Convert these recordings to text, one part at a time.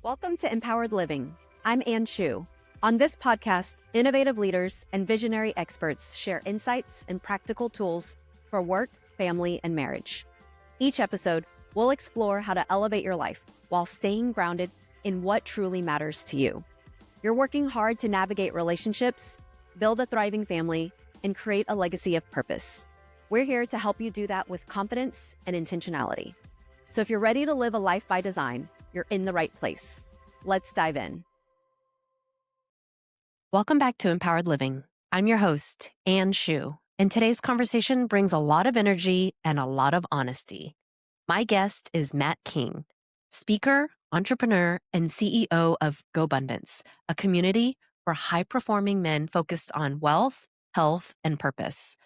Welcome to Mpowered Living. I'm Sheu. On this podcast, innovative leaders and visionary experts share insights and practical tools for work, family, and marriage. Each episode, we'll explore how to elevate your life while staying grounded in what truly matters to you. You're working hard to navigate relationships, build a thriving family, and create a legacy of purpose. We're here to help you do that with confidence and intentionality. So if you're ready to live a life by design, you're in the right place. Let's dive in. Welcome back to Mpowered Living. I'm your host, Sheu, and today's conversation brings a lot of energy and a lot of honesty. My guest is Matt King, speaker, entrepreneur, and CEO of GoBundance, a community for high-performing men focused on wealth, health, and purpose.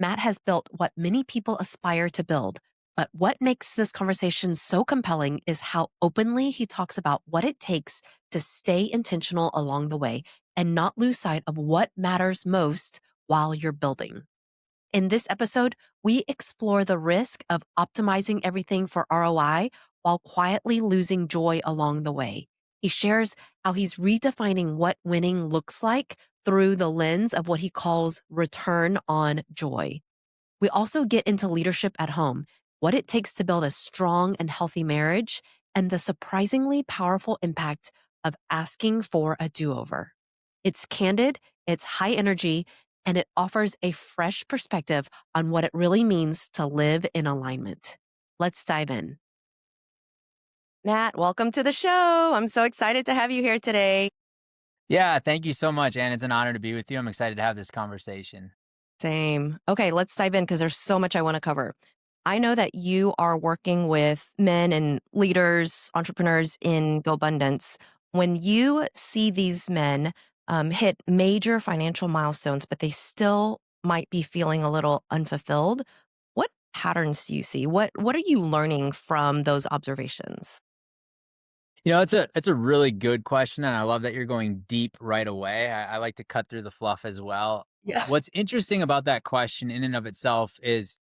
Matt has built what many people aspire to build. But what makes this conversation so compelling is how openly he talks about what it takes to stay intentional along the way and not lose sight of what matters most while you're building. In this episode, we explore the risk of optimizing everything for ROI while quietly losing joy along the way. He shares how he's redefining what winning looks like through the lens of what he calls return on joy. We also get into leadership at home, what it takes to build a strong and healthy marriage, and the surprisingly powerful impact of asking for a do-over. It's candid, it's high energy, and it offers a fresh perspective on what it really means to live in alignment. Let's dive in. Matt, welcome to the show. I'm so excited to have you here today. Yeah, thank you so much, Ann. It's an honor to be with you. I'm excited to have this conversation. Same. Okay, let's dive in because there's so much I want to cover. I know that you are working with men and leaders, entrepreneurs in GoBundance. When you see these men hit major financial milestones, but they still might be feeling a little unfulfilled, what patterns do you see? What are you learning from those observations? You know, it's a really good question, and I love that you're going deep right away. I like to cut through the fluff as well. Yeah. What's interesting about that question in and of itself is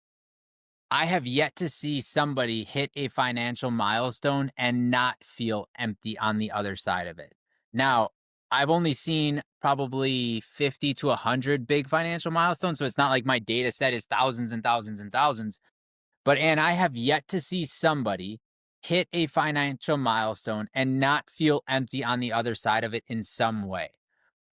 I have yet to see somebody hit a financial milestone and not feel empty on the other side of it. Now, I've only seen probably 50 to 100 big financial milestones, so it's not like my data set is thousands and thousands and thousands. But and I have yet to see somebody hit a financial milestone and not feel empty on the other side of it in some way.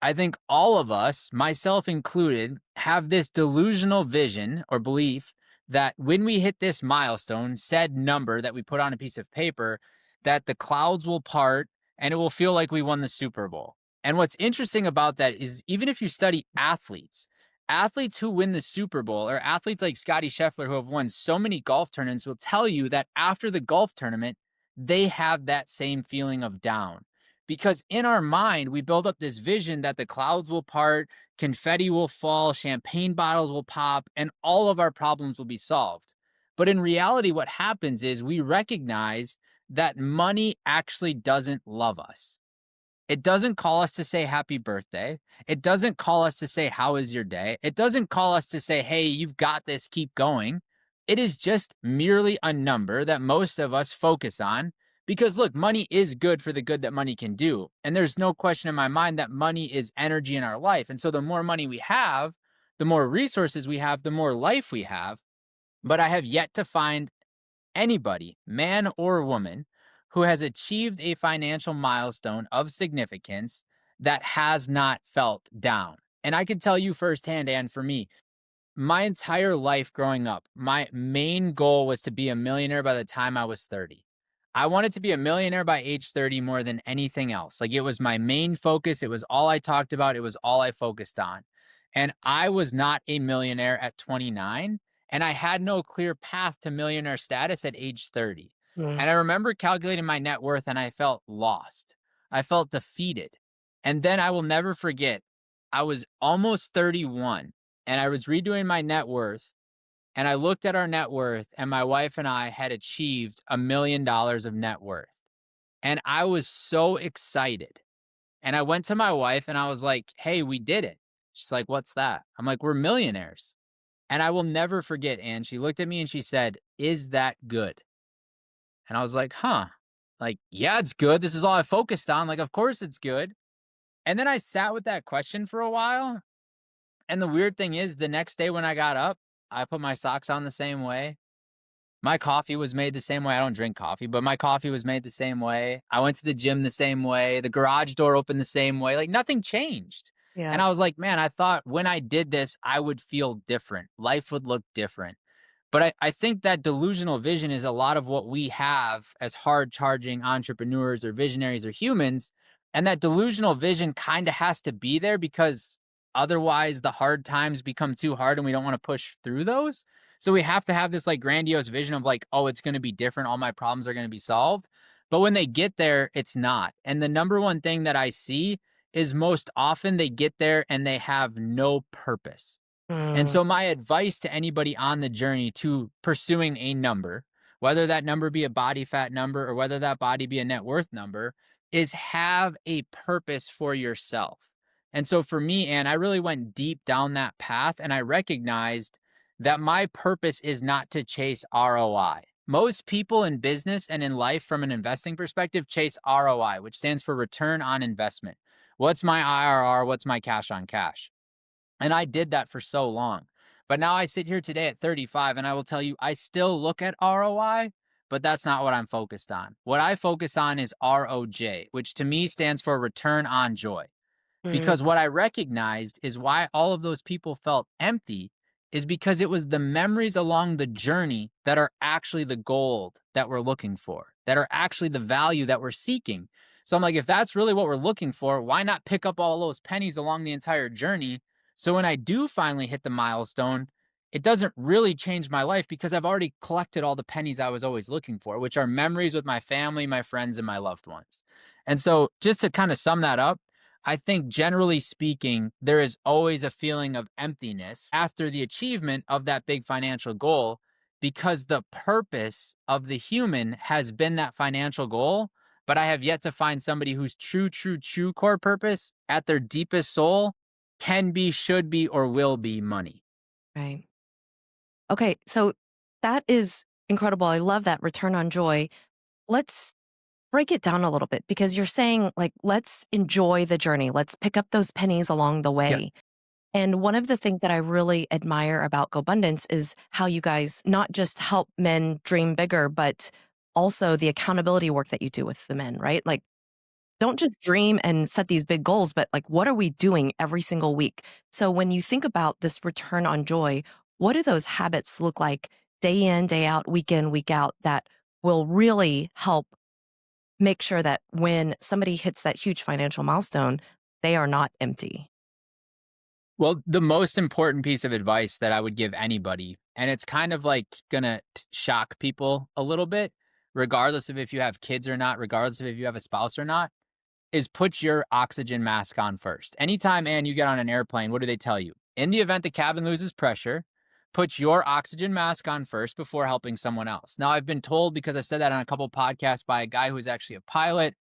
I think all of us, myself included, have this delusional vision or belief that when we hit this milestone, said number that we put on a piece of paper, that the clouds will part and it will feel like we won the Super Bowl. And what's interesting about that is even if you study athletes who win the Super Bowl or athletes like Scotty Scheffler who have won so many golf tournaments will tell you that after the golf tournament, they have that same feeling of down. Because in our mind, we build up this vision that the clouds will part, confetti will fall, champagne bottles will pop, and all of our problems will be solved. But in reality, what happens is we recognize that money actually doesn't love us. It doesn't call us to say happy birthday. It doesn't call us to say, how is your day? It doesn't call us to say, hey, you've got this, keep going. It is just merely a number that most of us focus on because, look, money is good for the good that money can do. And there's no question in my mind that money is energy in our life. And so the more money we have, the more resources we have, the more life we have. But I have yet to find anybody, man or woman, who has achieved a financial milestone of significance that has not felt down. And I can tell you firsthand, and for me, my entire life growing up, my main goal was to be a millionaire by the time I was 30. I wanted to be a millionaire by age 30 more than anything else. Like it was my main focus. It was all I talked about. It was all I focused on. And I was not a millionaire at 29. And I had no clear path to millionaire status at age 30. And I remember calculating my net worth and I felt lost. I felt defeated. And then I will never forget, I was almost 31 and I was redoing my net worth. And I looked at our net worth and my wife and I had achieved $1 million of net worth. And I was so excited. And I went to my wife and I was like, hey, we did it. She's like, what's that? I'm like, we're millionaires. And I will never forget, Ann, she looked at me and she said, is that good? And I was like, huh, Like, yeah, it's good. This is all I focused on. Like, of course it's good. And then I sat with that question for a while. And the weird thing is, the next day when I got up, I put my socks on the same way. My coffee was made the same way. I don't drink coffee, but my coffee was made the same way. I went to the gym the same way. The garage door opened the same way. Like nothing changed. Yeah. And I was like, man, I thought when I did this, I would feel different. Life would look different. But I think that delusional vision is a lot of what we have as hard charging entrepreneurs or visionaries or humans. And that delusional vision kind of has to be there because otherwise the hard times become too hard and we don't want to push through those. So we have to have this like grandiose vision of like, oh, it's going to be different. All my problems are going to be solved. But when they get there, it's not. And the number one thing that I see is most often they get there and they have no purpose. And Mm, so, my advice to anybody on the journey to pursuing a number, whether that number be a body fat number or whether that body be a net worth number, is have a purpose for yourself. And so, for me, Ann, I really went deep down that path and I recognized that my purpose is not to chase ROI. Most people in business and in life, from an investing perspective, chase ROI, which stands for return on investment. What's my IRR? What's my cash on cash? And I did that for so long. But now I sit here today at 35 and I will tell you, I still look at ROI, but that's not what I'm focused on. What I focus on is ROJ, which to me stands for return on joy. mm, Because what I recognized is why all of those people felt empty is because it was the memories along the journey that are actually the gold that we're looking for, that are actually the value that we're seeking. So I'm like, if that's really what we're looking for, why not pick up all those pennies along the entire journey? So when I do finally hit the milestone, it doesn't really change my life because I've already collected all the pennies I was always looking for, which are memories with my family, my friends, and my loved ones. And so just to kind of sum that up, I think generally speaking, there is always a feeling of emptiness after the achievement of that big financial goal because the purpose of the human has been that financial goal. But I have yet to find somebody whose true core purpose at their deepest soul can be, should be, or will be money. right. Okay, so that is incredible. I love that return on joy. Let's break it down a little bit because you're saying, like, let's enjoy the journey. Let's pick up those pennies along the Yeah. way. And one of the things that I really admire about GoBundance is how you guys not just help men dream bigger, but also the accountability work that you do with the men, right? Like, don't just dream and set these big goals, but like, what are we doing every single week? So when you think about this return on joy, what do those habits look like day in, day out, week in, week out that will really help make sure that when somebody hits that huge financial milestone, they are not empty? Well, the most important piece of advice that I would give anybody, and it's kind of like gonna shock people a little bit, regardless of if you have kids or not, regardless of if you have a spouse or not, is put your oxygen mask on first. Anytime, and you get on an airplane, what do they tell you? In the event the cabin loses pressure, put your oxygen mask on first before helping someone else. Now, I've been told because I've said that on a couple podcasts by a guy who's actually a pilot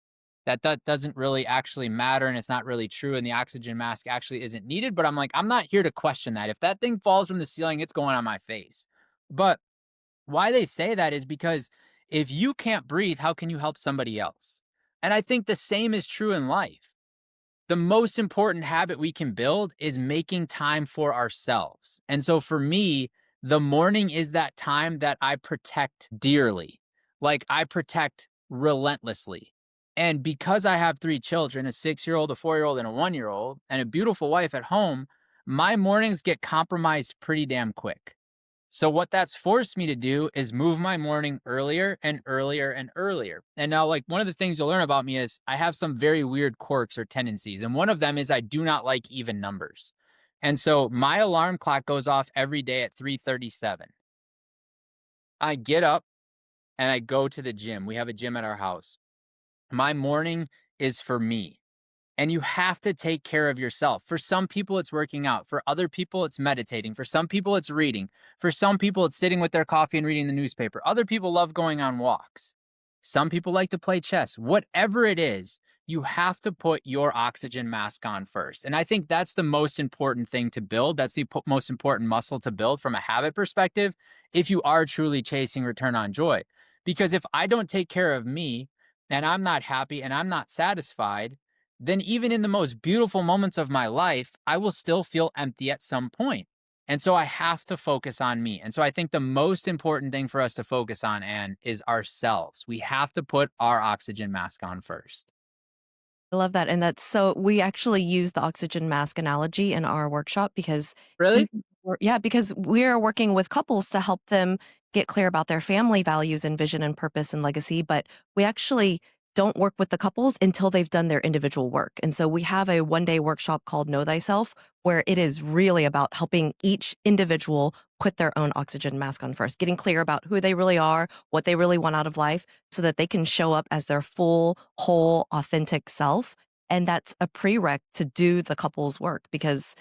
that doesn't really actually matter and it's not really true and the oxygen mask actually isn't needed. But I'm like, I'm not here to question that. If that thing falls from the ceiling, it's going on my face. But why they say that is because if you can't breathe, how can you help somebody else? And I think the same is true in life. The most important habit we can build is making time for ourselves. And so for me, the morning is that time that I protect dearly. Like I protect relentlessly. And because I have three children, a 6-year-old, a 4-year-old, and a 1-year-old, and a beautiful wife at home, my mornings get compromised pretty damn quick. So what that's forced me to do is move my morning earlier and earlier and earlier. And now, like one of the things you'll learn about me is I have some very weird quirks or tendencies. And one of them is I do not like even numbers. And so my alarm clock goes off every day at 3:37. I get up and I go to the gym. We have a gym at our house. My morning is for me. And you have to take care of yourself. For some people, it's working out. For other people, it's meditating. For some people, it's reading. For some people, it's sitting with their coffee and reading the newspaper. Other people love going on walks. Some people like to play chess. Whatever it is, you have to put your oxygen mask on first. And I think that's the most important thing to build. That's the most important muscle to build from a habit perspective if you are truly chasing return on joy. Because if I don't take care of me, and I'm not happy and I'm not satisfied, then even in the most beautiful moments of my life, I will still feel empty at some point. And so I have to focus on me. And so I think the most important thing for us to focus on, Anne, is ourselves. We have to put our oxygen mask on first. I love that, and that's so we actually use the oxygen mask analogy in our workshop because Really? even yeah, because we're working with couples to help them get clear about their family values and vision and purpose and legacy, but we actually don't work with the couples until they've done their individual work. And so we have a one-day workshop called Know Thyself, where it is really about helping each individual put their own oxygen mask on first, getting clear about who they really are, what they really want out of life, so that they can show up as their full, whole, authentic self. And that's a prereq to do the couple's work because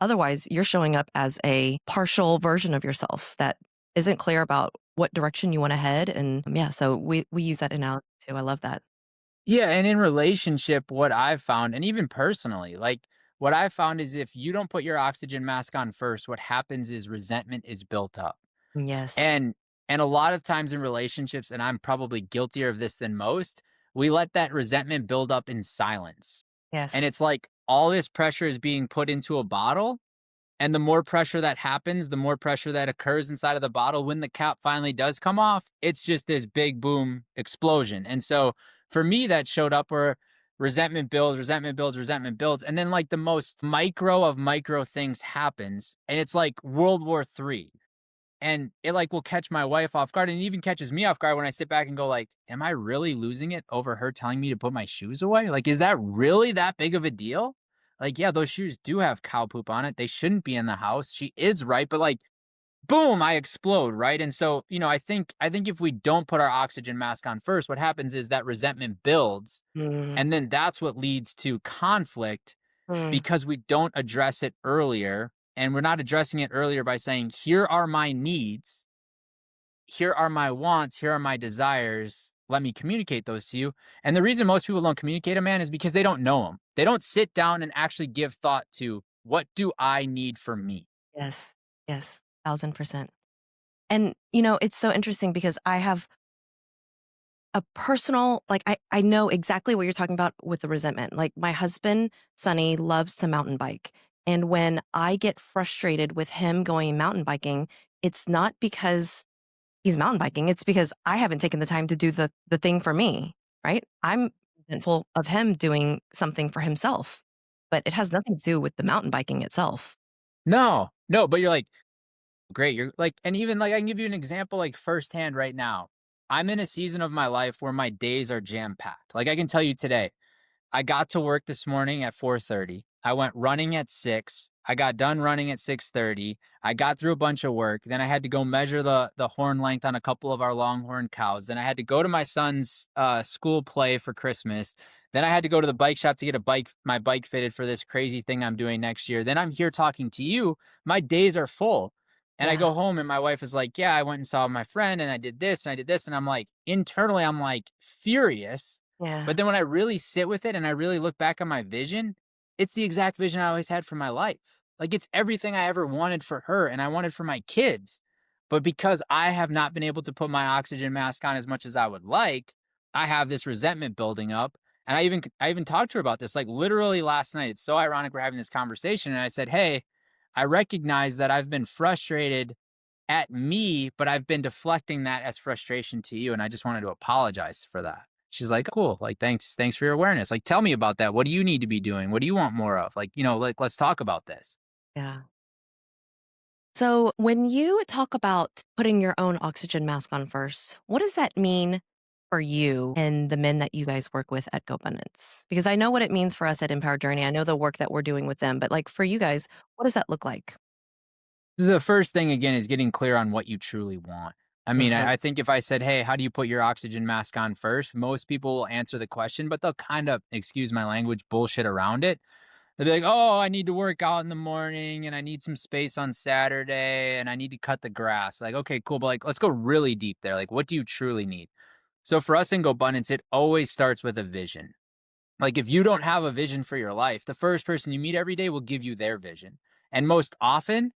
otherwise you're showing up as a partial version of yourself that isn't clear about what direction you want to head. And yeah, so we use that analogy too. I love that. Yeah, and in relationship, what I've found, and even personally, like what I've found is if you don't put your oxygen mask on first, what happens is resentment is built up. Yes. And and a lot of times in relationships, and I'm probably guiltier of this than most, we let that resentment build up in silence. And Yes. it's like all this pressure is being put into a bottle, and the more pressure that happens, the more pressure that occurs inside of the bottle. When the cap finally does come off, it's just this big boom explosion. And so for me, that showed up where resentment builds, resentment builds, resentment builds. And then, like, the most micro of micro things happens. And it's like World War III. And it, like, will catch my wife off guard, and it even catches me off guard when I sit back and go, like, am I really losing it over her telling me to put my shoes away? Like, is that really that big of a deal? Like, yeah, those shoes do have cow poop on it. They shouldn't be in the house. She is right, but, like, boom, I explode, right? And so, I think if we don't put our oxygen mask on first, what happens is that resentment builds, Mm, and then that's what leads to conflict mm, because we don't address it earlier. And we're not addressing it earlier by saying, here are my needs, here are my wants, here are my desires. Let me communicate those to you. And the reason most people don't communicate a man is because they don't know them. They don't sit down and actually give thought to, what do I need for me? yes. Yes. 1000%. And, it's so interesting because I have a personal, like, I know exactly what you're talking about with the resentment. Like, my husband, Sonny, loves to mountain bike. And when I get frustrated with him going mountain biking, it's not because he's mountain biking, it's because I haven't taken the time to do the thing for me, right? I'm resentful of him doing something for himself, but it has nothing to do with the mountain biking itself. No, no, but you're like, great. You're like, and even like, I can give you an example, like, firsthand right now. I'm in a season of my life where my days are jam packed. Like, I can tell you today, I got to work this morning at 4:30. I went running at 6. I got done running at 6:30. I got through a bunch of work. Then I had to go measure the horn length on a couple of our longhorn cows. Then I had to go to my son's school play for Christmas. Then I had to go to the bike shop to get my bike fitted for this crazy thing I'm doing next year. Then I'm here talking to you. My days are full. And I Yeah. go home and my wife is like, "Yeah, I went and saw my friend and I did this and I did this." And I'm like, internally, I'm like furious, but Yeah. then when I really sit with it and I really look back on my vision, it's the exact vision I always had for my life. Like, it's everything I ever wanted for her and I wanted for my kids. But because I have not been able to put my oxygen mask on as much as I would like, I have this resentment building up. And I even talked to her about this, like, literally last night. It's so ironic we're having this conversation. And I said, "Hey, I recognize that I've been frustrated at me, but I've been deflecting that as frustration to you, and I just wanted to apologize for that." She's like, "Cool. Like, thanks for your awareness. Like, tell me about that. What do you need to be doing? What do you want more of? Like, like, let's talk about this." Yeah. So, when you talk about putting your own oxygen mask on first, what does that mean for you and the men that you guys work with at GoBundance? Because I know what it means for us at Empowered Journey. I know the work that we're doing with them, but like for you guys, what does that look like? The first thing again is getting clear on what you truly want. I mean, Mhm. I think if I said, "Hey, how do you put your oxygen mask on first?" most people will answer the question, but they'll kind of, excuse my language, bullshit around it. They'll be like, "Oh, I need to work out in the morning and I need some space on Saturday and I need to cut the grass." Like, okay, cool. But, like, let's go really deep there. Like, what do you truly need? So for us in GoBundance, it always starts with a vision. Like, if you don't have a vision for your life, the first person you meet every day will give you their vision. And most often,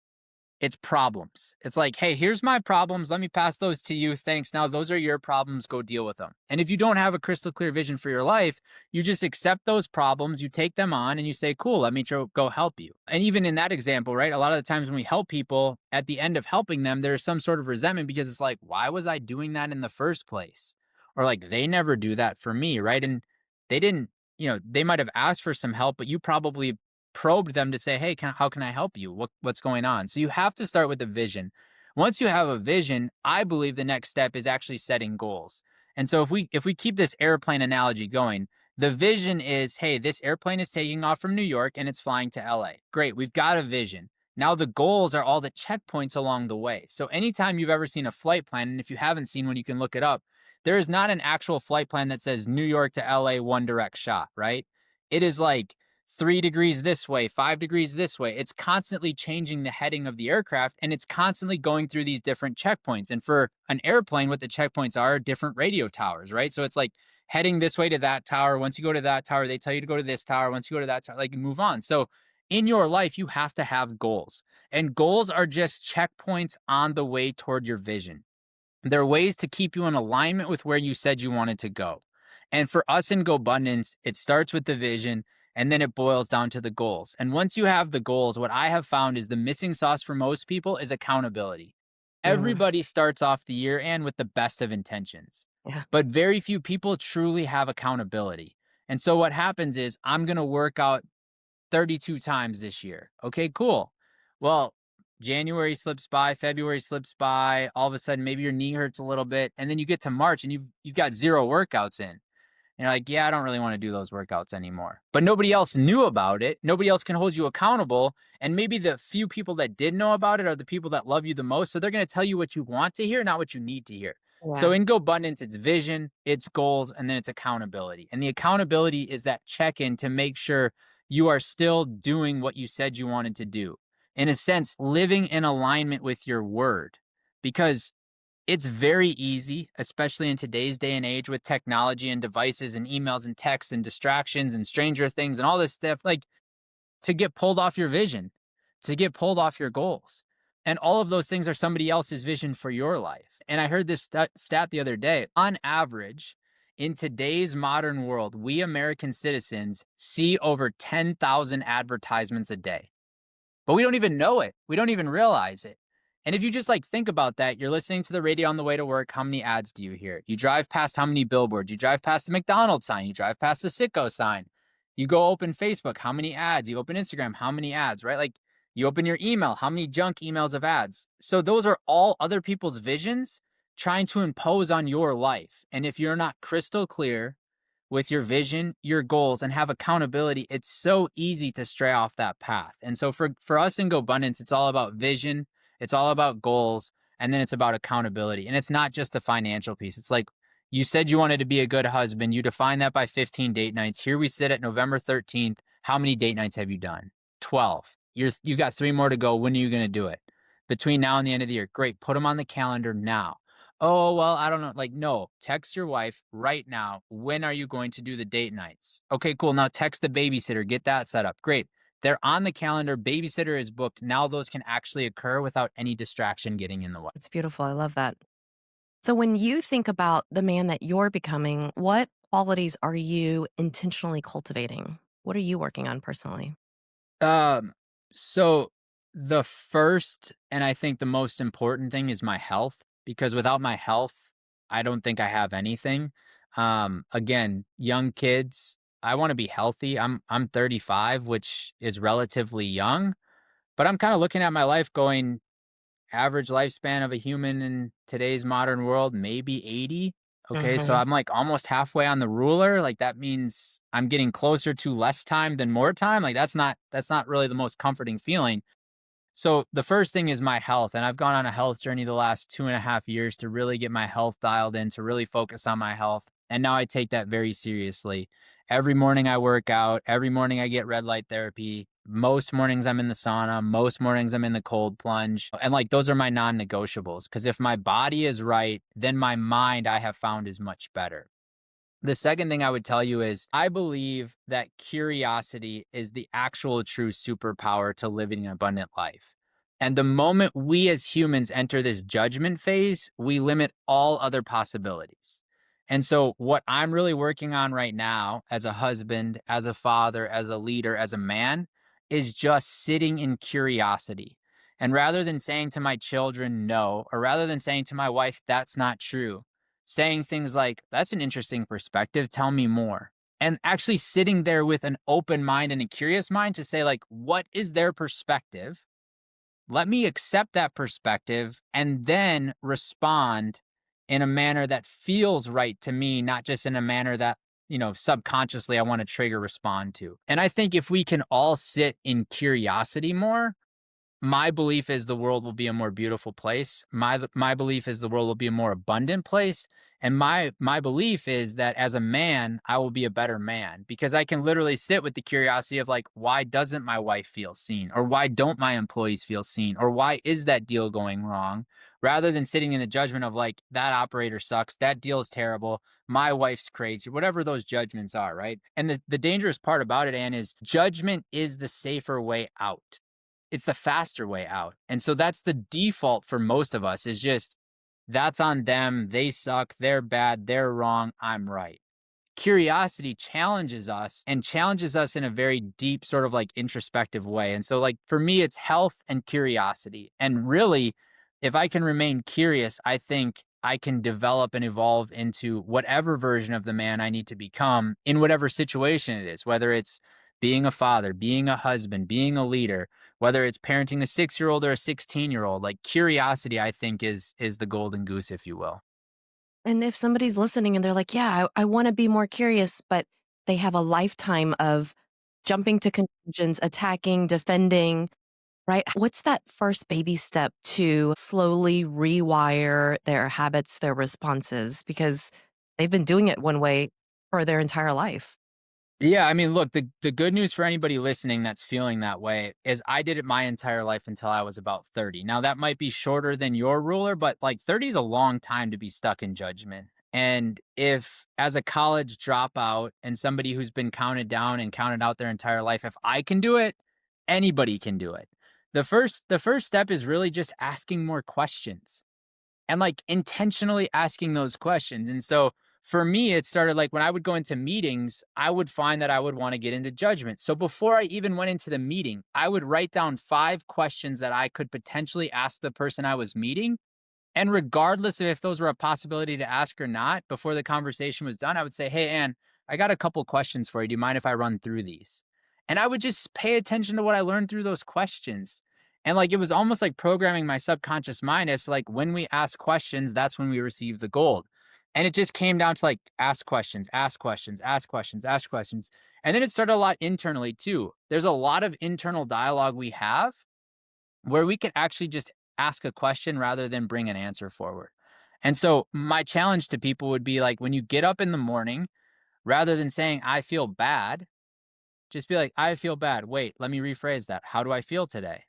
It's problems. It's like, hey, here's my problems. Let me pass those to you. Thanks. Now those are your problems. Go deal with them. And if you don't have a crystal clear vision for your life, you just accept those problems, you take them on, and you say, cool, let me go help you. And even in that example, right? A lot of the times when we help people, at the end of helping them, there's some sort of resentment because it's like, why was I doing that in the first place? Or like, they never do that for me, right? And they didn't, they might have asked for some help, but you probably probed them to say, "Hey, how can I help you? What's going on?" So you have to start with a vision. Once you have a vision, I believe the next step is actually setting goals. And so if we keep this airplane analogy going, the vision is, "Hey, this airplane is taking off from New York and it's flying to LA." Great, we've got a vision. Now the goals are all the checkpoints along the way. So anytime you've ever seen a flight plan, and if you haven't seen one, you can look it up. There is not an actual flight plan that says New York to LA one direct shot, right? It is like 3 degrees this way, 5 degrees this way. It's constantly changing the heading of the aircraft and it's constantly going through these different checkpoints. And for an airplane, what the checkpoints are different radio towers, right? So it's like heading this way to that tower. Once you go to that tower, they tell you to go to this tower. Once you go to that tower, like you move on. So in your life, you have to have goals, and goals are just checkpoints on the way toward your vision. There are ways to keep you in alignment with where you said you wanted to go. And for us in GoBundance, it starts with the vision and then it boils down to the goals. And once you have the goals, what I have found is the missing sauce for most people is accountability. Mm, Everybody starts off the year and with the best of intentions, yeah. but very few people truly have accountability. And so what happens is I'm going to work out 32 times this year. Okay, cool. Well, January slips by, February slips by, all of a sudden maybe your knee hurts a little bit, and then you get to March and you've got 0 workouts in. And you're like, yeah, I don't really want to do those workouts anymore. But nobody else knew about it. Nobody else can hold you accountable. And maybe the few people that did know about it are the people that love you the most. So they're going to tell you what you want to hear, not what you need to hear. So Yeah. in GoBundance, it's vision, it's goals, and then it's accountability. And the accountability is that check in to make sure you are still doing what you said you wanted to do. In a sense, living in alignment with your word. Because it's very easy, especially in today's day and age with technology and devices and emails and texts and distractions and stranger things and all this stuff, like to get pulled off your vision, to get pulled off your goals. And all of those things are somebody else's vision for your life. And I heard this stat the other day. On average, in today's modern world, we American citizens see over 10,000 advertisements a day, but we don't even know it. We don't even realize it. And if you just like think about that, you're listening to the radio on the way to work. How many ads do you hear? You drive past how many billboards? You drive past the McDonald's sign. You drive past the Sitco sign. You go open Facebook. How many ads? You open Instagram. How many ads, right? Like you open your email. How many junk emails of ads? So those are all other people's visions trying to impose on your life. And if you're not crystal clear with your vision, your goals, and have accountability, it's so easy to stray off that path. And so for us in GoBundance, it's all about vision, it's all about goals, and then it's about accountability. And it's not just the financial piece. It's like you said you wanted to be a good husband. You define that by 15 date nights. Here we sit at November 13th. How many date nights have you done? 12. You've got 3 more to go. When are you going to do it? Between now and the end of the year. Great. Put them on the calendar now. Oh, well, I don't know. Like, no, text your wife right now. When are you going to do the date nights? Okay, cool. Now text the babysitter, get that set up. Great. They're on the calendar. Babysitter is booked. Now those can actually occur without any distraction getting in the way. It's beautiful. I love that. So when you think about the man that you're becoming, what qualities are you intentionally cultivating? What are you working on personally? Um, so the first and I think the most important thing is my health, because without my health, I don't think I have anything. Again, young kids, I want to be healthy. I'm 35, which is relatively young, but I'm kind of looking at my life going, average lifespan of a human in today's modern world, maybe 80. Okay, so Hmm. I'm like almost halfway on the ruler. Like that means I'm getting closer to less time than more time. Like that's not really the most comforting feeling. So the first thing is my health. And I've gone on a health journey the last 2.5 years to really get my health dialed in, to really focus on my health. And now I take that very seriously. Every morning I work out. Every morning I get red light therapy. Most mornings I'm in the sauna. Most mornings I'm in the cold plunge. And like those are my non negotiables. Because if my body is right, then my mind I have found is much better. The second thing I would tell you is I believe that curiosity is the actual true superpower to living an abundant life. And the moment we as humans enter this judgment phase, we limit all other possibilities. And so, what I'm really working on right now as a husband, as a father, as a leader, as a man, is just sitting in curiosity. And rather than saying to my children, no, or rather than saying to my wife, that's not true, saying things like, that's an interesting perspective, tell me more. And actually sitting there with an open mind and a curious mind to say, like, what is their perspective? Let me accept that perspective and then respond in a manner that feels right to me, not just in a manner that, subconsciously I want to trigger respond to. And I think if we can all sit in curiosity more, my belief is the world will be a more beautiful place. My belief is the world will be a more abundant place. And my belief is that as a man, I will be a better man because I can literally sit with the curiosity of like, why doesn't my wife feel seen? Or why don't my employees feel seen? Or why is that deal going wrong? Rather than sitting in the judgment of like, that operator sucks, that deal is terrible, my wife's crazy, whatever those judgments are, right? And the dangerous part about it, Ann, is judgment is the safer way out. It's the faster way out. And so that's the default for most of us is just that's on them. They suck. They're bad. They're wrong. I'm right. Curiosity challenges us and challenges us in a very deep, sort of like introspective way. And so, like, for me, it's health and curiosity. And really, if I can remain curious, I think I can develop and evolve into whatever version of the man I need to become in whatever situation it is, whether it's being a father, being a husband, being a leader, whether it's parenting a 6-year-old or a 16-year-old. Like curiosity, I think is the golden goose, if you will. And if somebody's listening and they're like, yeah, I want to be more curious, but they have a lifetime of jumping to conclusions, attacking, defending, right? What's that first baby step to slowly rewire their habits, their responses? Because they've been doing it one way for their entire life. Yeah, I mean, look, the good news for anybody listening that's feeling that way is I did it my entire life until I was about 30. Now, that might be shorter than your ruler, but like 30 is a long time to be stuck in judgment. And if, as a college dropout and somebody who's been counted down and counted out their entire life, if I can do it, anybody can do it. The first step is really just asking more questions and like intentionally asking those questions. And so for me, it started like when I would go into meetings, I would find that I would want to get into judgment. So before I even went into the meeting, I would write down 5 questions that I could potentially ask the person I was meeting. And regardless of if those were a possibility to ask or not, before the conversation was done, I would say, hey, Ann, I got a couple questions for you. Do you mind if I run through these? And I would just pay attention to what I learned through those questions. And like it was almost like programming my subconscious mind as to like when we ask questions, that's when we receive the gold. And it just came down to like ask questions, ask questions, ask questions, ask questions. And then it started a lot internally too. There's a lot of internal dialogue we have where we can actually just ask a question rather than bring an answer forward. And so my challenge to people would be like when you get up in the morning, rather than saying, I feel bad, just be like, I feel bad. Wait, let me rephrase that. How do I feel today?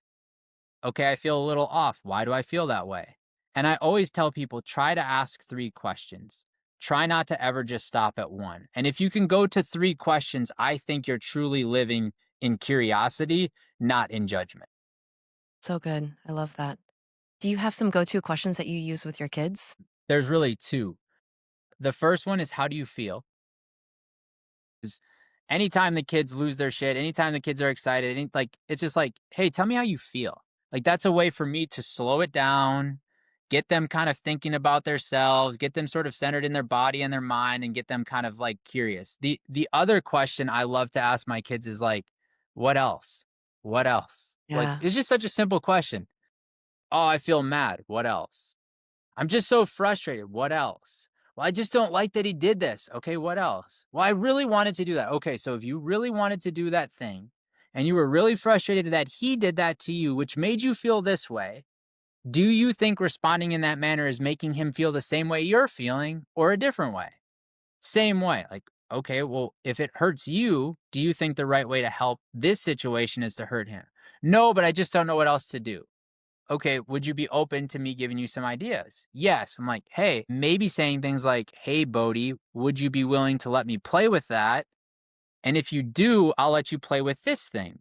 Okay, I feel a little off. Why do I feel that way? And I always tell people try to ask 3 questions. Try not to ever just stop at one. And if you can go to 3 questions, I think you're truly living in curiosity, not in judgment. So good. I love that. Do you have some go to questions that you use with your kids? There's really 2. The first one is how do you feel? Is anytime the kids lose their shit, anytime the kids are excited, like it's just like, hey, tell me how you feel. Like that's a way for me to slow it down, get them kind of thinking about themselves, get them sort of centered in their body and their mind, and get them kind of like curious. The other question I love to ask my kids is like, what else? What else? Like Yeah. it's just such a simple question. Oh, I feel mad. What else? I'm just so frustrated. What else? Well, I just don't like that he did this. Okay, what else? Well, I really wanted to do that. Okay, so if you really wanted to do that thing and you were really frustrated that he did that to you, which made you feel this way, do you think responding in that manner is making him feel the same way you're feeling or a different way? Same way. Like, okay, well, if it hurts you, do you think the right way to help this situation is to hurt him? No, but I just don't know what else to do. Okay, would you be open to me giving you some ideas? Yes. I'm like, hey, maybe saying things like, hey, Bodie, would you be willing to let me play with that? And if you do, I'll let you play with this thing.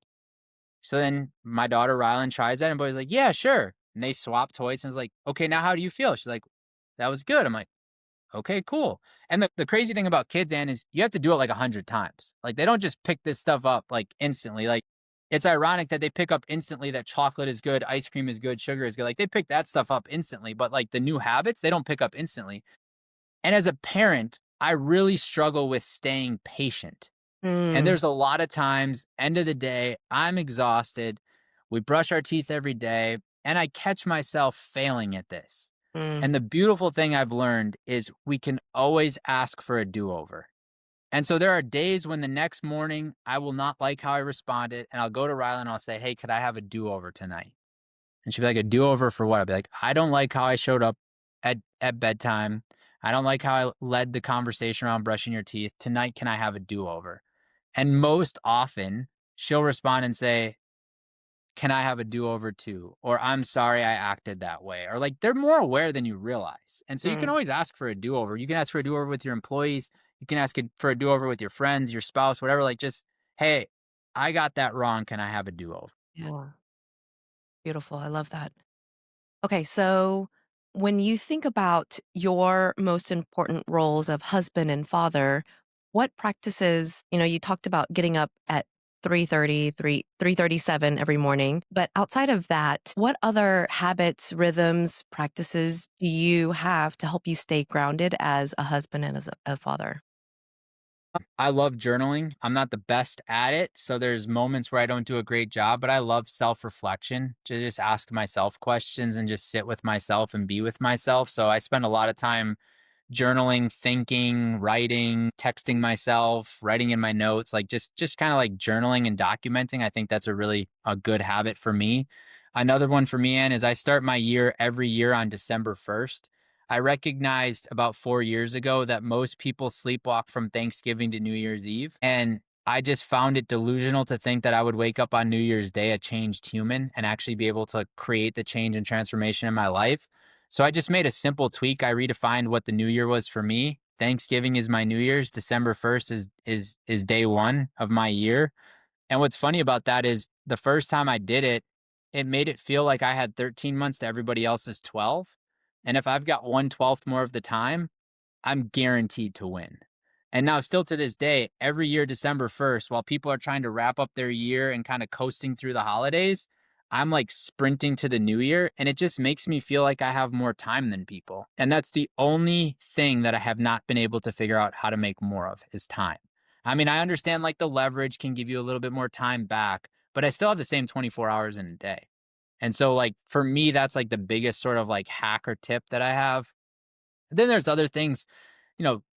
So then my daughter Rylan tries that and boy's like, yeah, sure. And they swap toys and was like, okay, now how do you feel? She's like, that was good. I'm like, okay, cool. And the crazy thing about kids, Ann, is you have to do it like 100 times. Like they don't just pick this stuff up like instantly. Like it's ironic that they pick up instantly that chocolate is good, ice cream is good, sugar is good. Like they pick that stuff up instantly, but like the new habits, they don't pick up instantly. And as a parent, I really struggle with staying patient. And Mm, there's a lot of times, end of the day, I'm exhausted. We brush our teeth every day, and I catch myself failing at this. mm, And the beautiful thing I've learned is we can always ask for a do over. And so there are days when the next morning I will not like how I responded, and I'll go to Rylan and I'll say, hey, could I have a do over tonight? And she'll be like, a do over for what? I'll be like, I don't like how I showed up at bedtime. I don't like how I led the conversation around brushing your teeth. Tonight, can I have a do over? And most often, she'll respond and say, can I have a do over too? Or I'm sorry I acted that way. Or like they're more aware than you realize. And so you can mm. always ask for a do over. You can ask for a do over with your employees. You can ask for a do over with your friends, your spouse, whatever. Like just, hey, I got that wrong. Can I have a do over? Yeah, beautiful. I love that. Okay, so when you think about your most important roles of husband and father, what practices, you talked about getting up at 3:30, 3:37 every morning, but outside of that, what other habits, rhythms, practices do you have to help you stay grounded as a husband and as a father? I love journaling. I'm not the best at it, so there's moments where I don't do a great job, but I love self-reflection, to just ask myself questions and just sit with myself and be with myself. So I spend a lot of time journaling, thinking, writing, texting myself, writing in my notes, like just kind of like journaling and documenting. I think that's a good habit for me. Another one for me, Ann, is I start my year every year on December 1st. I recognized about 4 years ago that most people sleepwalk from Thanksgiving to New Year's Eve. And I just found it delusional to think that I would wake up on New Year's Day a changed human and actually be able to create the change and transformation in my life. So I just made a simple tweak. I redefined what the new year was for me. Thanksgiving is my New Year's. December 1st is day one of my year. And what's funny about that is the first time I did it, it made it feel like I had 13 months to everybody else's 12. And if I've got 1/12 more of the time, I'm guaranteed to win. And now, still to this day, every year, December 1st, while people are trying to wrap up their year and kind of coasting through the holidays, I'm like sprinting to the new year. And it just makes me feel like I have more time than people. And that's the only thing that I have not been able to figure out how to make more of is time. I mean, I understand like the leverage can give you a little bit more time back, but I still have the same 24 hours in a day. And so, like, for me, that's like the biggest sort of like hack or tip that I have. Then there's other things,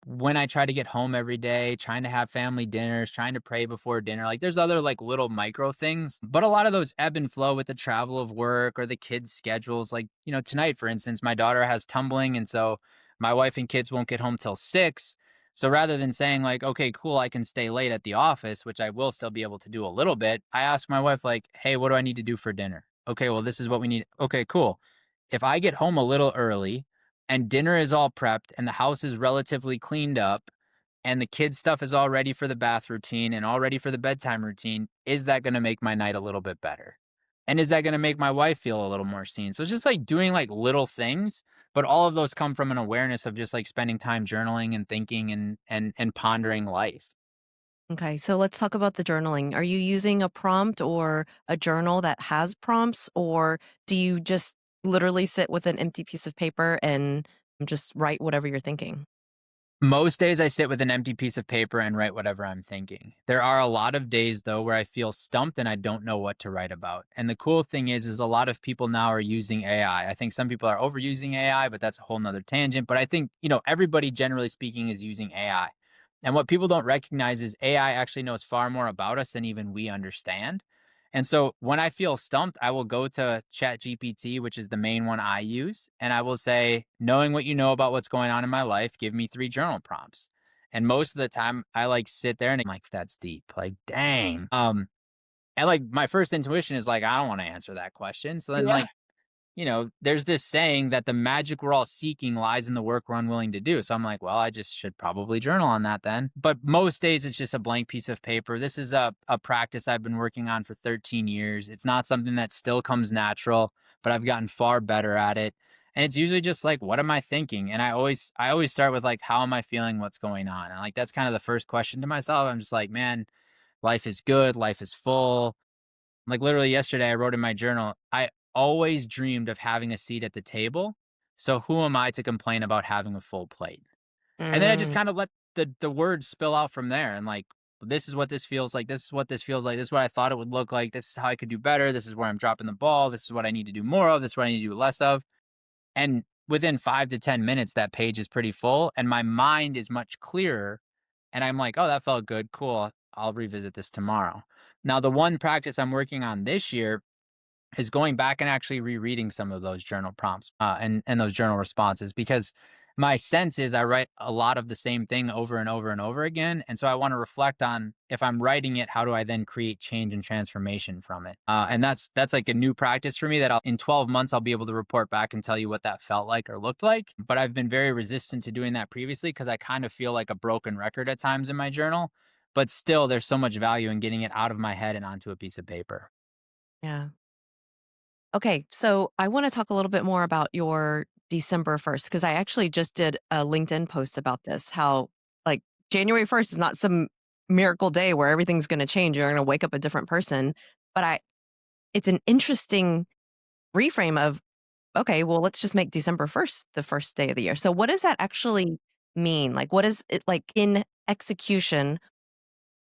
when I try to get home every day, trying to have family dinners, trying to pray before dinner, like there's other like little micro things, but a lot of those ebb and flow with the travel of work or the kids' schedules. Like, tonight, for instance, my daughter has tumbling. And so my wife and kids won't get home till 6. So rather than saying, like, okay, cool, I can stay late at the office, which I will still be able to do a little bit, I ask my wife, like, hey, what do I need to do for dinner? Okay, well, this is what we need. Okay, cool. If I get home a little early, and dinner is all prepped and the house is relatively cleaned up and the kids stuff is all ready for the bath routine and all ready for the bedtime routine, is that going to make my night a little bit better? And is that going to make my wife feel a little more seen? So it's just like doing like little things, but all of those come from an awareness of just like spending time journaling and thinking and pondering life. Okay, so let's talk about the journaling. Are you using a prompt or a journal that has prompts, or do you just literally sit with an empty piece of paper and just write whatever you're thinking? Most days I sit with an empty piece of paper and write whatever I'm thinking. There are a lot of days though where I feel stumped and I don't know what to write about. And the cool thing is a lot of people now are using AI. I think some people are overusing AI, but that's a whole nother tangent. But I think, everybody generally speaking is using AI. And what people don't recognize is AI actually knows far more about us than even we understand. And so when I feel stumped, I will go to ChatGPT, which is the main one I use, and I will say, knowing what you know about what's going on in my life, give me 3 journal prompts. And most of the time I like sit there and I'm like, that's deep. Like, dang. And like my first intuition is like, I don't want to answer that question. So then Yeah. like there's this saying that the magic we're all seeking lies in the work we're unwilling to do. So I'm like, well, I just should probably journal on that then. But most days it's just a blank piece of paper. This is a practice I've been working on for 13 years. It's not something that still comes natural, but I've gotten far better at it. And it's usually just like, what am I thinking? And I always start with like, how am I feeling? What's going on? And like, that's kind of the first question to myself. I'm just like, man, life is good. Life is full. Like literally yesterday, I wrote in my journal, I always dreamed of having a seat at the table. So who am I to complain about having a full plate? And then I just Mm, kind of let the words spill out from there. And like, this is what this feels like. This is what this feels like. This is what I thought it would look like. This is how I could do better. This is where I'm dropping the ball. This is what I need to do more of. This is what I need to do less of. And within 5 to 10 minutes, that page is pretty full. And my mind is much clearer. And I'm like, oh, that felt good. Cool. I'll revisit this tomorrow. Now, the one practice I'm working on this year is going back and actually rereading some of those journal prompts and those journal responses, because my sense is I write a lot of the same thing over and over and over again. And so I want to reflect on, if I'm writing it, how do I then create change and transformation from it? And that's like a new practice for me that in 12 months, I'll be able to report back and tell you what that felt like or looked like. But I've been very resistant to doing that previously because I kind of feel like a broken record at times in my journal. But still, there's so much value in getting it out of my head and onto a piece of paper. yeah. Okay, so I want to talk a little bit more about your December 1st because I actually just did a LinkedIn post about this. How, like, January 1st is not some miracle day where everything's going to change. You're going to wake up a different person. But it's an interesting reframe of, okay, well, let's just make December 1st the first day of the year. So, what does that actually mean? Like, what is it like in execution?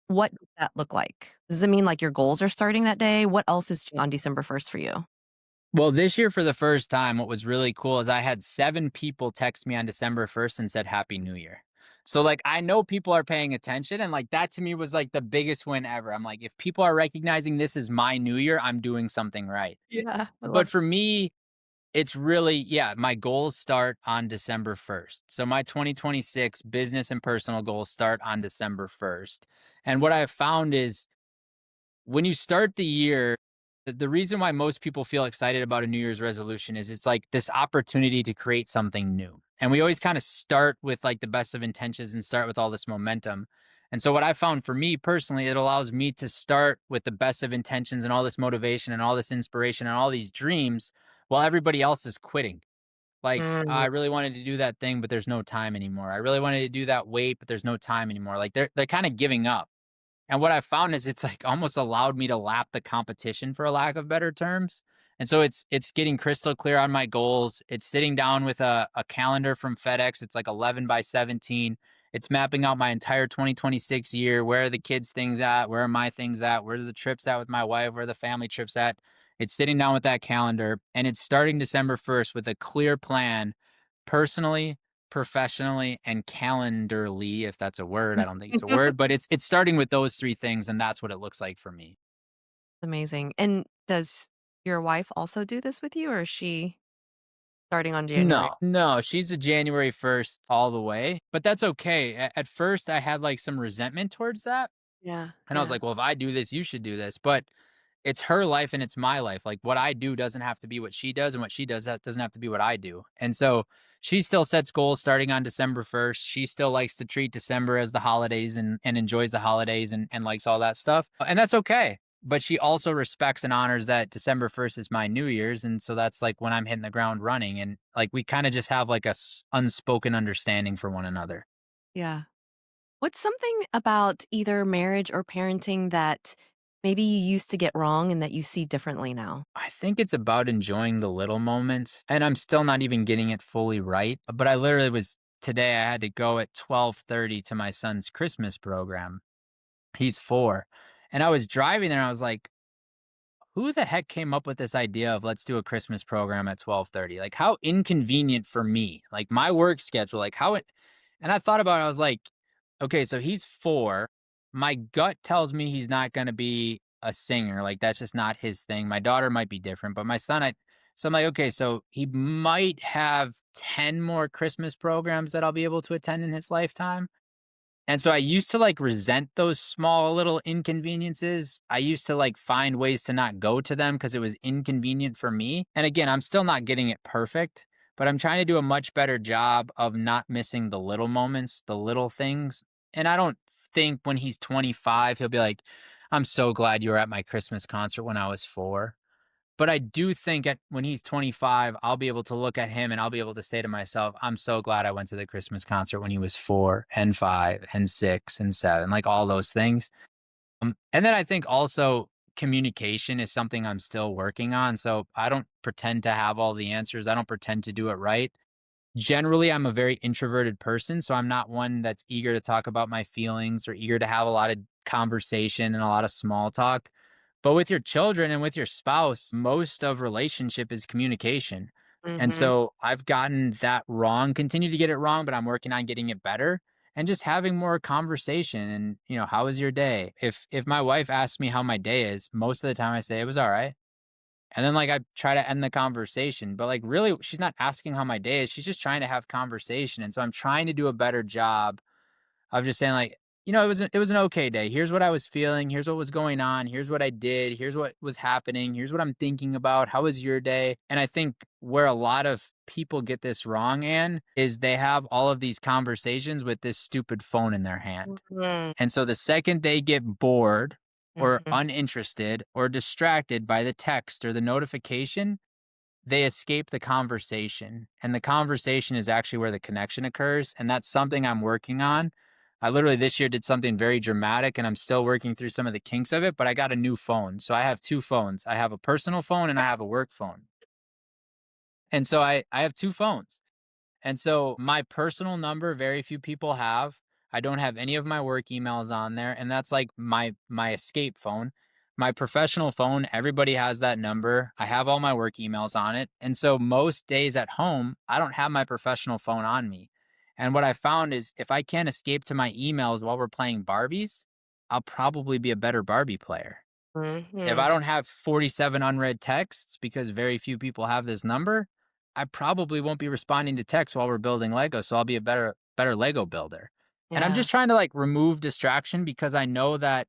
What does that look like? Does it mean like your goals are starting that day? What else is on December 1st for you? Well, this year for the first time, what was really cool is I had 7 people text me on December 1st and said Happy New Year. So, like, I know people are paying attention, and, like, that to me was, like, the biggest win ever. I'm like, if people are recognizing this is my New Year, I'm doing something right. Yeah, I But love for me, it's really, yeah, my goals start on December 1st. So my 2026 business and personal goals start on December 1st. And what I have found is, when you start the year, the reason why most people feel excited about a New Year's resolution is it's like this opportunity to create something new. And we always kind of start with like the best of intentions and start with all this momentum. And so, what I found for me personally, it allows me to start with the best of intentions and all this motivation and all this inspiration and all these dreams while everybody else is quitting. Like, Mm. I really wanted to do that thing, but there's no time anymore. I really wanted to do that weight, but there's no time anymore. Like, they're kind of giving up. And what I found is it's like almost allowed me to lap the competition, for a lack of better terms. And so it's getting crystal clear on my goals. It's sitting down with a calendar from FedEx. It's like 11 by 17. It's mapping out my entire 2026 year. Where are the kids' things at? Where are my things at? Where's the trips at with my wife? Where are the family trips at? It's sitting down with that calendar, and it's starting December 1st with a clear plan, personally, professionally, and calendarly, if that's a word. I don't think it's a word, but it's starting with those 3 things, and that's what it looks like for me. Amazing. And does your wife also do this with you, or is she starting on January? No, no, she's a January 1st all the way, but that's okay. At first, I had, like, some resentment towards that, Yeah, and I was yeah, like, "Well, if I do this, you should do this," but it's her life and it's my life. Like, what I do doesn't have to be what she does, and what she does that doesn't have to be what I do. And so she still sets goals starting on December 1st. She still likes to treat December as the holidays and enjoys the holidays and likes all that stuff. And that's okay. But she also respects and honors that December 1st is my New Year's. And so that's like when I'm hitting the ground running. And like we kind of just have like unspoken understanding for one another. yeah. What's something about either marriage or parenting that maybe you used to get wrong and that you see differently now? I think it's about enjoying the little moments, and I'm still not even getting it fully right, but I literally was today I had to go at 12:30 to my son's Christmas program. He's 4. And I was driving there and I was like, who the heck came up with this idea of let's do a Christmas program at 12:30? Like, how inconvenient for me. Like my work schedule, like how it and I thought about it, I was like, okay, so he's 4. My gut tells me he's not going to be a singer. Like that's just not his thing. My daughter might be different, but my son so I'm like, okay, so he might have 10 more Christmas programs that I'll be able to attend in his lifetime. And so I used to like resent those small little inconveniences. I used to like find ways to not go to them because it was inconvenient for me. And again, I'm still not getting it perfect, but I'm trying to do a much better job of not missing the little moments, the little things. And I don't think when he's 25, he'll be like, I'm so glad you were at my Christmas concert when I was 4. But I do think when he's 25, I'll be able to look at him and I'll be able to say to myself, I'm so glad I went to the Christmas concert when he was 4 and 5 and 6 and 7, like all those things. And then I think also communication is something I'm still working on. So I don't pretend to have all the answers. I don't pretend to do it right. Generally, I'm a very introverted person, so I'm not one that's eager to talk about my feelings or eager to have a lot of conversation and a lot of small talk. But with your children and with your spouse, most of relationship is communication. And Mm-hmm. so I've gotten that wrong, continue to get it wrong, but I'm working on getting it better and just having more conversation and, how was your day? If my wife asks me how my day is, most of the time I say it was all right. And then, like, I try to end the conversation, but, like, really, she's not asking how my day is, she's just trying to have conversation, and so I'm trying to do a better job of just saying, like, it was an okay day. Here's what I was feeling, here's what was going on, here's what I did, here's what was happening, here's what I'm thinking about, how was your day? And I think where a lot of people get this wrong, Anne, is they have all of these conversations with this stupid phone in their hand. And so the second they get bored or Mm-hmm. uninterested or distracted by the text or the notification, they escape the conversation. And the conversation is actually where the connection occurs. And that's something I'm working on. I literally this year did something very dramatic and I'm still working through some of the kinks of it, but I got a new phone. So I have two phones. I have a personal phone and I have a work phone. And so I have two phones. And so my personal number, very few people have. I don't have any of my work emails on there, and that's like my escape phone. My professional phone, everybody has that number. I have all my work emails on it. And so most days at home, I don't have my professional phone on me. And what I found is if I can't escape to my emails while we're playing Barbies, I'll probably be a better Barbie player. If Mm-hmm. I don't have 47 unread texts because very few people have this number, I probably won't be responding to texts while we're building Lego, so I'll be a better Lego builder. And I'm Yeah. just trying to like remove distraction because I know that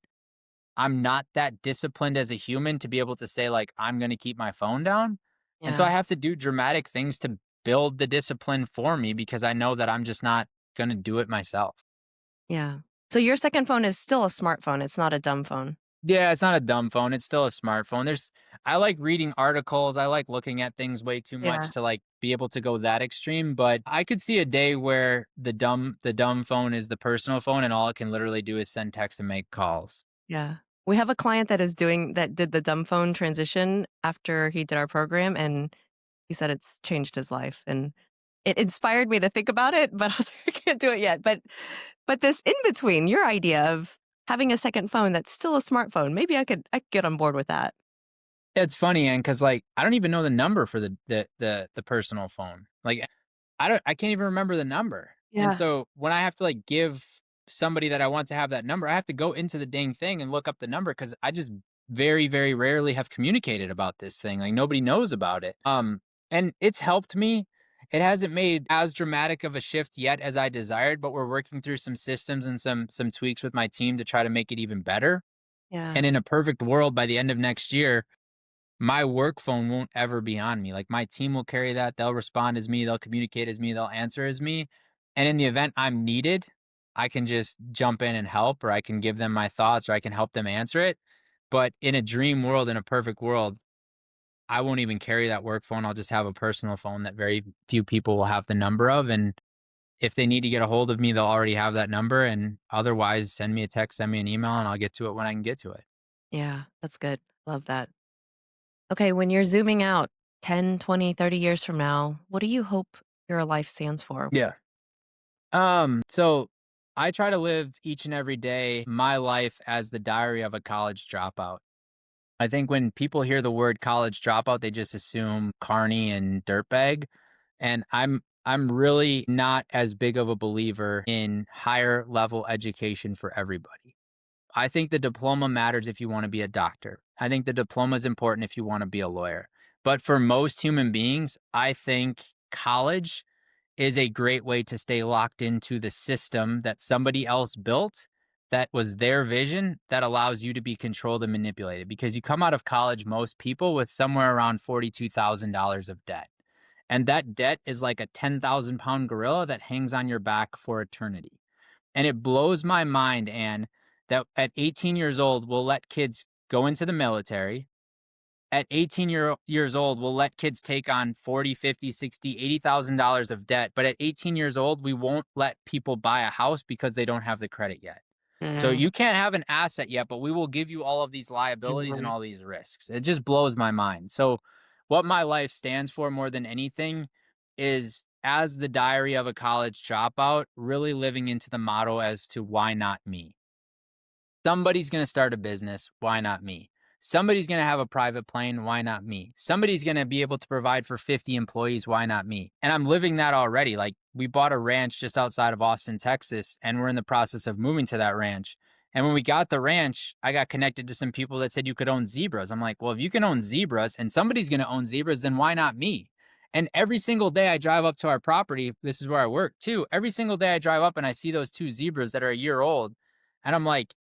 I'm not that disciplined as a human to be able to say like I'm going to keep my phone down. And so I Yeah. have to do dramatic things to build the discipline for me because I know that I'm just not going to do it myself. Yeah. So your second phone is still a smartphone. It's not a dumb phone. Yeah, it's not a dumb phone, it's still a smartphone. I like reading articles, I like looking at things way too much Yeah. to, like, be able to go that extreme, but I could see a day where the dumb phone is the personal phone and all it can literally do is send text and make calls. Yeah. We have a client that did the dumb phone transition after he did our program, and he said it's changed his life. And it inspired me to think about it, but I was like, I can't do it yet. But this in between, your idea of having a second phone that's still a smartphone, maybe I could get on board with that. It's funny, and because like, I don't even know the number for the personal phone. Like, I can't even remember the number. And Yeah. so when I have to like give somebody that I want to have that number, I have to go into the dang thing and look up the number because I just very, very rarely have communicated about this thing. Like nobody knows about it. And it's helped me. It hasn't made as dramatic of a shift yet as I desired, but we're working through some systems and some tweaks with my team to try to make it even better. Yeah. And in a perfect world, by the end of next year, my work phone won't ever be on me. Like my team will carry that. They'll respond as me, they'll communicate as me, they'll answer as me. And in the event I'm needed, I can just jump in and help, or I can give them my thoughts, or I can help them answer it. But in a dream world, in a perfect world, I won't even carry that work phone. I'll just have a personal phone that very few people will have the number of. And if they need to get a hold of me, they'll already have that number. And otherwise, send me a text, send me an email, and I'll get to it when I can get to it. Yeah. That's good. Love that. Okay. When you're zooming out 10, 20, 30 years from now, what do you hope your life stands for? Yeah. So I try to live each and every day my life as the diary of a college dropout. I think when people hear the word college dropout, they just assume carny and dirtbag. And I'm really not as big of a believer in higher level education for everybody. I think the diploma matters if you want to be a doctor. I think the diploma is important if you want to be a lawyer. But for most human beings, I think college is a great way to stay locked into the system that somebody else built, that was their vision, that allows you to be controlled and manipulated. Because you come out of college, most people, with somewhere around $42,000 of debt. And that debt is like a 10,000-pound gorilla that hangs on your back for eternity. And it blows my mind, Anne, that at 18 years old, we'll let kids go into the military. At 18 years old, we'll let kids take on 40, 50, 60, $80,000 of debt. But at 18 years old, we won't let people buy a house because they don't have the credit yet. So Mm, you can't have an asset yet, but we will give you all of these liabilities and mhm. all these risks. It just blows my mind. So what my life stands for more than anything is, as the diary of a college dropout, really living into the motto as to why not me? Somebody's going to start a business. Why not me? Somebody's going to have a private plane. Why not me? Somebody's going to be able to provide for 50 employees. Why not me? And I'm living that already. Like, we bought a ranch just outside of Austin, Texas, and we're in the process of moving to that ranch. And when we got the ranch, I got connected to some people that said you could own zebras. I'm like, well, if you can own zebras and somebody's going to own zebras, then why not me? And every single day I drive up to our property, this is where I work too. Every single day I drive up and I see those two zebras that are a year old. And I'm like,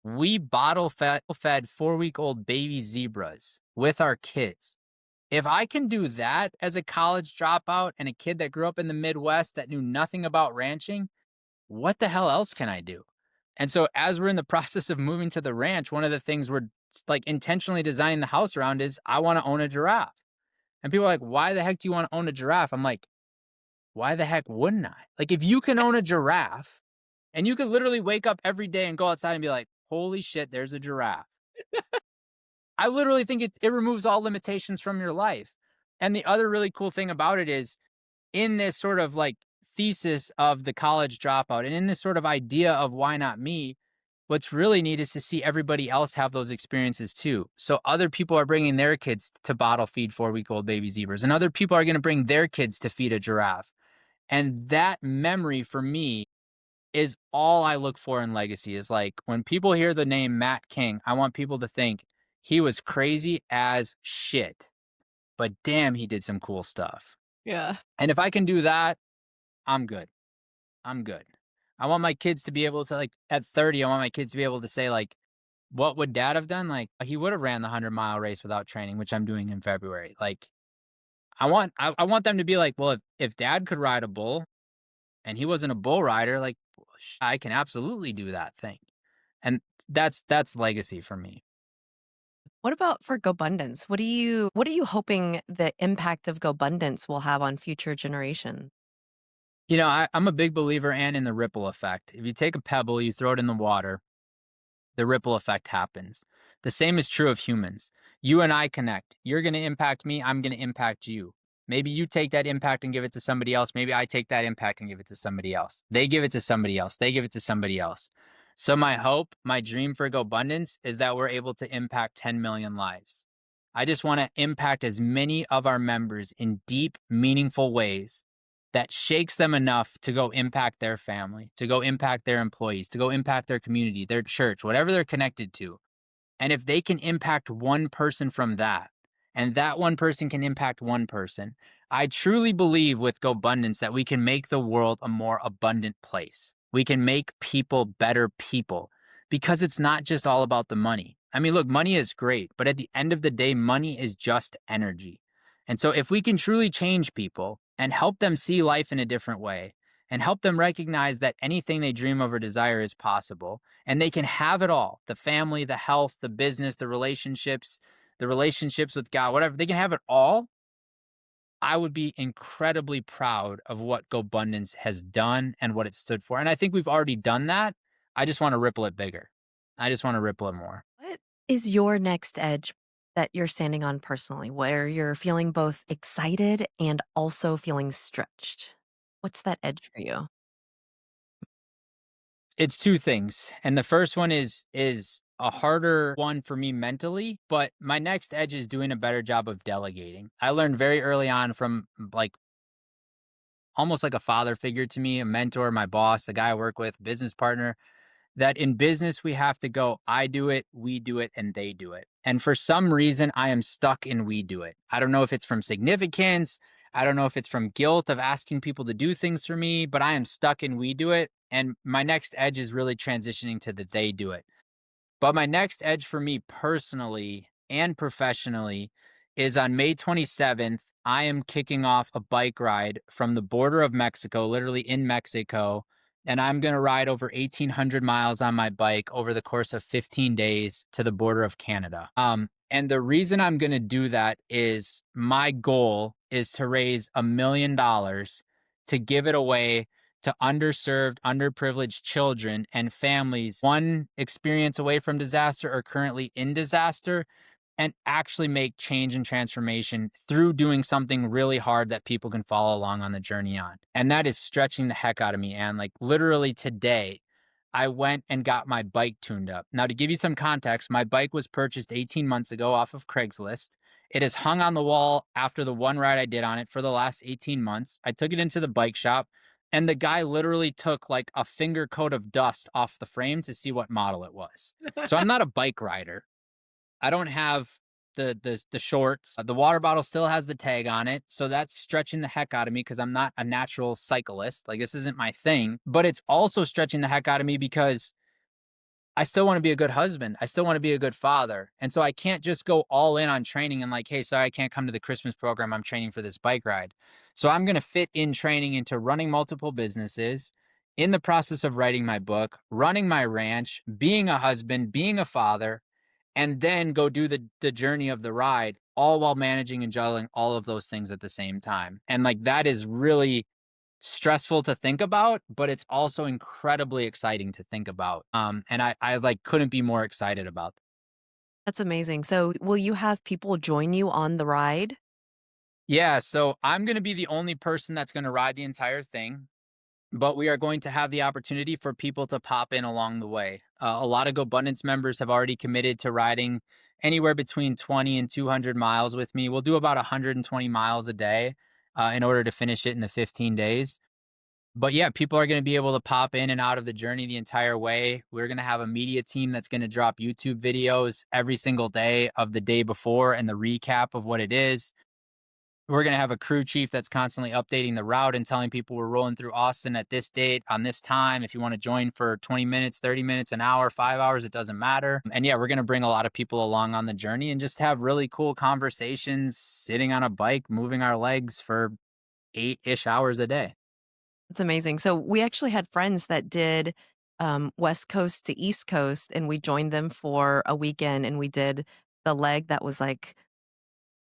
we bottle fed 4-week-old baby zebras with our kids. If I can do that as a college dropout and a kid that grew up in the Midwest that knew nothing about ranching, what the hell else can I do? And so, as we're in the process of moving to the ranch, one of the things we're like intentionally designing the house around is, I want to own a giraffe. And people are like, why the heck do you want to own a giraffe? I'm like, why the heck wouldn't I? Like, if you can own a giraffe and you could literally wake up every day and go outside and be like, holy shit, there's a giraffe. I literally think it removes all limitations from your life. And the other really cool thing about it is, in this sort of like thesis of the college dropout and in this sort of idea of why not me, what's really neat is to see everybody else have those experiences too. So other people are bringing their kids to bottle feed 4-week-old baby zebras, and other people are going to bring their kids to feed a giraffe. And that memory for me is all I look for in legacy. Is like, when people hear the name Matt King, I want people to think he was crazy as shit, but damn, he did some cool stuff. Yeah. And if I can do that, I'm good. I'm good. I want my kids to be able to, like, at 30, I want my kids to be able to say, like, what would dad have done? Like, he would have ran the 100-mile race without training, which I'm doing in February. Like, I want them to be like, well, if dad could ride a bull and he wasn't a bull rider, like, I can absolutely do that thing. And that's legacy for me. What about for GoBundance? What are you hoping the impact of GoBundance will have on future generations? You know, I'm a big believer, and in the ripple effect. If you take a pebble, you throw it in the water, the ripple effect happens. The same is true of humans. You and I connect. You're going to impact me. I'm going to impact you. Maybe you take that impact and give it to somebody else. Maybe I take that impact and give it to somebody else. They give it to somebody else. They give it to somebody else. So my hope, my dream for GoBundance is that we're able to impact 10 million lives. I just want to impact as many of our members in deep, meaningful ways that shakes them enough to go impact their family, to go impact their employees, to go impact their community, their church, whatever they're connected to. And if they can impact one person from that, and that one person can impact one person, I truly believe with GoBundance that we can make the world a more abundant place. We can make people better people, because it's not just all about the money. I mean, look, money is great, but at the end of the day, money is just energy. And so if we can truly change people and help them see life in a different way, and help them recognize that anything they dream of or desire is possible, and they can have it all, the family, the health, the business, the relationships with God, whatever, they can have it all. I would be incredibly proud of what GoBundance has done and what it stood for. And I think we've already done that. I just want to ripple it bigger. I just want to ripple it more. What is your next edge that you're standing on personally, where you're feeling both excited and also feeling stretched? What's that edge for you? It's two things. And the first one is a harder one for me mentally, but my next edge is doing a better job of delegating. I learned very early on from, like, almost like a father figure to me, a mentor, my boss, the guy I work with, business partner, that in business we have to go, I do it, we do it, and they do it. And for some reason, I am stuck in we do it. I don't know if it's from significance. I don't know if it's from guilt of asking people to do things for me, but I am stuck in we do it. And my next edge is really transitioning to the they do it. But my next edge for me personally and professionally is on May 27th. I am kicking off a bike ride from the border of Mexico, literally in Mexico. And I'm going to ride over 1,800 miles on my bike over the course of 15 days to the border of Canada. And the reason I'm going to do that is my goal is to raise $1 million to give it away to underserved, underprivileged children and families, one experience away from disaster or currently in disaster, and actually make change and transformation through doing something really hard that people can follow along on the journey on. And that is stretching the heck out of me. And like literally today, I went and got my bike tuned up. Now, to give you some context, my bike was purchased 18 months ago off of Craigslist. It is hung on the wall after the one ride I did on it for the last 18 months. I took it into the bike shop, and the guy literally took like a finger coat of dust off the frame to see what model it was. So I'm not a bike rider. I don't have the shorts. The water bottle still has the tag on it, so that's stretching the heck out of me because I'm not a natural cyclist. Like this isn't my thing. But it's also stretching the heck out of me because I still want to be a good husband. I still want to be a good father. And so I can't just go all in on training and like, hey, sorry, I can't come to the Christmas program. I'm training for this bike ride. So I'm going to fit in training into running multiple businesses, in the process of writing my book, running my ranch, being a husband, being a father, and then go do the journey of the ride, all while managing and juggling all of those things at the same time. And like that is really stressful to think about, but it's also incredibly exciting to think about. And I like couldn't be more excited about that. That's amazing. So, will you have people join you on the ride? Yeah, so I'm going to be the only person that's going to ride the entire thing, but we are going to have the opportunity for people to pop in along the way. A lot of GoBundance members have already committed to riding anywhere between 20 and 200 miles with me. We'll do about 120 miles a day in order to finish it in the 15 days. But yeah, people are going to be able to pop in and out of the journey the entire way. We're going to have a media team that's going to drop YouTube videos every single day of the day before and the recap of what it is. We're going to have a crew chief that's constantly updating the route and telling people we're rolling through Austin at this date on this time. If you want to join for 20 minutes, 30 minutes, an hour, 5 hours, it doesn't matter. And yeah, we're going to bring a lot of people along on the journey and just have really cool conversations sitting on a bike, moving our legs for 8-ish hours a day. That's amazing. So, we actually had friends that did West Coast to East Coast, and we joined them for a weekend, and we did the leg that was like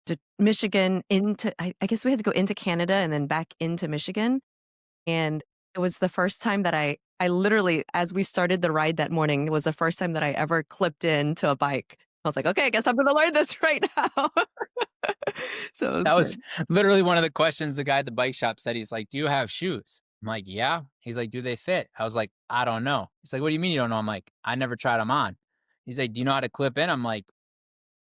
to Michigan into, I guess we had to go into Canada and then back into Michigan. And it was the first time that I literally, as we started the ride that morning, it was the first time that I ever clipped into a bike. I was like, okay, I guess I'm going to learn this right now. So it was That was good. literally one of the questions the guy at the bike shop said. He's like, "Do you have shoes?" I'm like, "Yeah." He's like, "Do they fit?" I was like, "I don't know." He's like, "What do you mean you don't know?" I'm like, "I never tried them on." He's like, "Do you know how to clip in?" I'm like,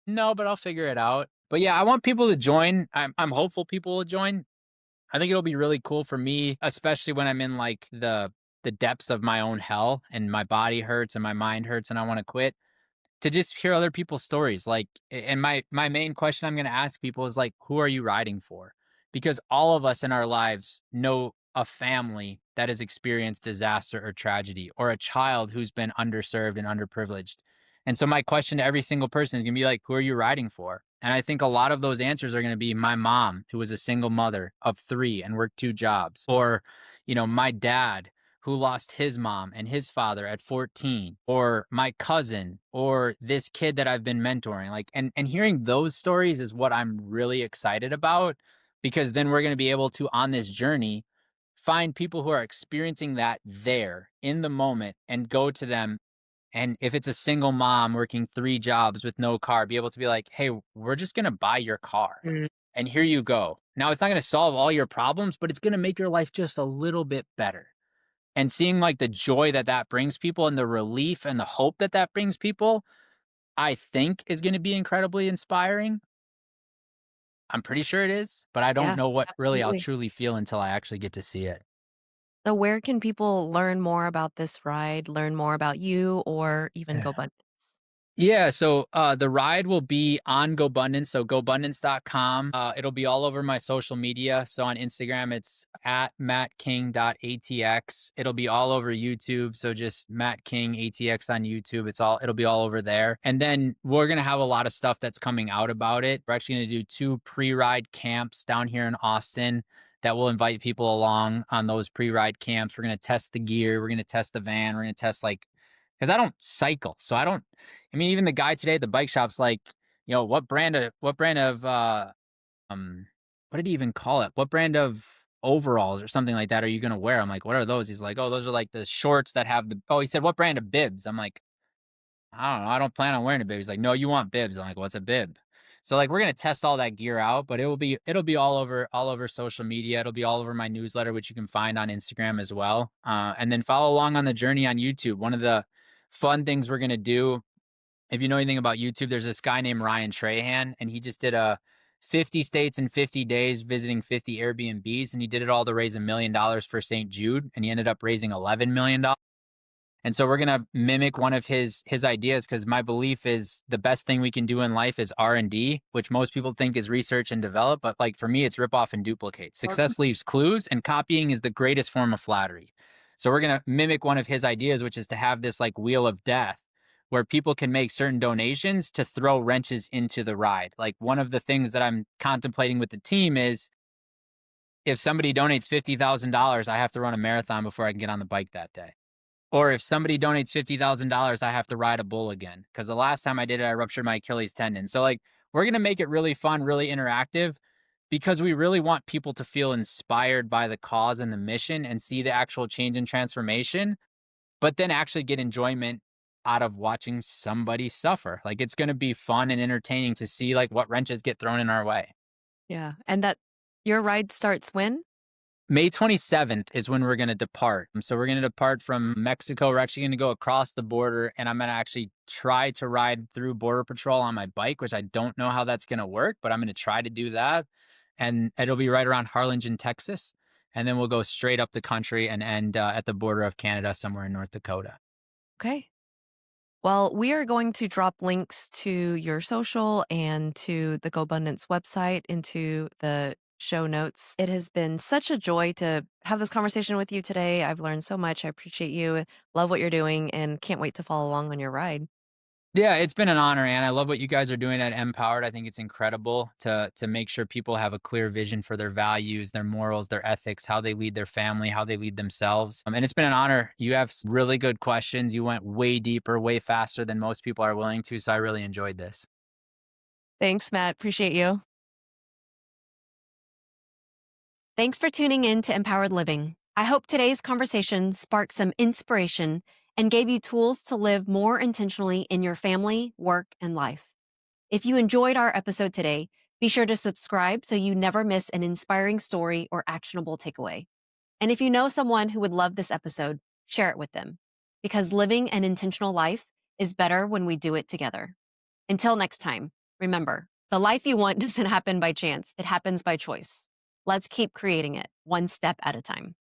"No, but I'll figure it out." But yeah, I want people to join. I'm hopeful people will join. I think it'll be really cool for me, especially when I'm in like the depths of my own hell and my body hurts and my mind hurts and I want to quit to just hear other people's stories. Like, and my main question I'm going to ask people is like, who are you riding for? Because all of us in our lives know a family that has experienced disaster or tragedy, or a child who's been underserved and underprivileged. And so my question to every single person is going to be like, who are you riding for? And I think a lot of those answers are going to be my mom, who was a single mother of 3 and worked 2 jobs, or, my dad who lost his mom and his father at 14, or my cousin, or this kid that I've been mentoring. Like, and hearing those stories is what I'm really excited about, because then we're going to be able to, on this journey, find people who are experiencing that there in the moment and go to them. And if it's a single mom working 3 jobs with no car, be able to be like, hey, we're just going to buy your car Mm. and here you go. Now, it's not going to solve all your problems, but it's going to make your life just a little bit better. And seeing like the joy that that brings people and the relief and the hope that that brings people, I think is going to be incredibly inspiring. I'm pretty sure it is, but I don't Yeah, know what really I'll absolutely. truly feel until I actually get to see it. So, where can people learn more about this ride, learn more about you, or even Yeah. GoBundance? Yeah, so the ride will be on GoBundance, so GoBundance.com. It'll be all over my social media. So on Instagram, it's at mattking.atx. It'll be all over YouTube. So just Matt King ATX on YouTube. It'll be all over there. And then we're gonna have a lot of stuff that's coming out about it. We're actually gonna do 2 pre-ride camps down here in Austin that will invite people along on those pre-ride camps. We're gonna test the gear, we're gonna test the van, we're gonna test like because I don't cycle. So I mean, even the guy today at the bike shop's like, what brand of what did he even call it? What brand of overalls or something like that are you gonna wear? I'm like, what are those? He's like, oh, those are like the shorts that have he said, what brand of bibs? I'm like, I don't know. I don't plan on wearing a bib. He's like, no, you want bibs. I'm like, what's a bib? So like we're gonna test all that gear out, but it'll be all over social media. It'll be all over my newsletter, which you can find on Instagram as well. And then follow along on the journey on YouTube. One of the fun things we're gonna do, if you know anything about YouTube, there's this guy named Ryan Trahan, and he just did a 50 states in 50 days visiting 50 Airbnbs, and he did it all to raise $1 million for St. Jude, and he ended up raising $11 million. And so we're gonna mimic one of his ideas because my belief is the best thing we can do in life is R&D, which most people think is research and develop, but like for me, it's rip off and duplicate. Success leaves clues, and copying is the greatest form of flattery. So we're gonna mimic one of his ideas, which is to have this like wheel of death where people can make certain donations to throw wrenches into the ride. Like one of the things that I'm contemplating with the team is if somebody donates $50,000, I have to run a marathon before I can get on the bike that day. Or if somebody donates $50,000, I have to ride a bull again. Because the last time I did it, I ruptured my Achilles tendon. So like we're gonna make it really fun, really interactive, because we really want people to feel inspired by the cause and the mission and see the actual change and transformation, but then actually get enjoyment out of watching somebody suffer. Like it's gonna be fun and entertaining to see like what wrenches get thrown in our way. Yeah. And that your ride starts when? May 27th is when we're going to depart. So we're going to depart from Mexico. We're actually going to go across the border, and I'm going to actually try to ride through Border Patrol on my bike, which I don't know how that's going to work, but I'm going to try to do that. And it'll be right around Harlingen, Texas. And then we'll go straight up the country and end at the border of Canada, somewhere in North Dakota. Okay. Well, we are going to drop links to your social and to the GoBundance website into the show notes. It has been such a joy to have this conversation with you today. I've learned so much. I appreciate you. Love what you're doing and can't wait to follow along on your ride. Yeah, it's been an honor, Anne. I love what you guys are doing at Mpowered. I think it's incredible to make sure people have a clear vision for their values, their morals, their ethics, how they lead their family, how they lead themselves. And it's been an honor. You have really good questions. You went way deeper, way faster than most people are willing to. So I really enjoyed this. Thanks, Matt. Appreciate you. Thanks for tuning in to Empowered Living. I hope today's conversation sparked some inspiration and gave you tools to live more intentionally in your family, work, and life. If you enjoyed our episode today, be sure to subscribe so you never miss an inspiring story or actionable takeaway. And if you know someone who would love this episode, share it with them. Because living an intentional life is better when we do it together. Until next time, remember, the life you want doesn't happen by chance, it happens by choice. Let's keep creating it, one step at a time.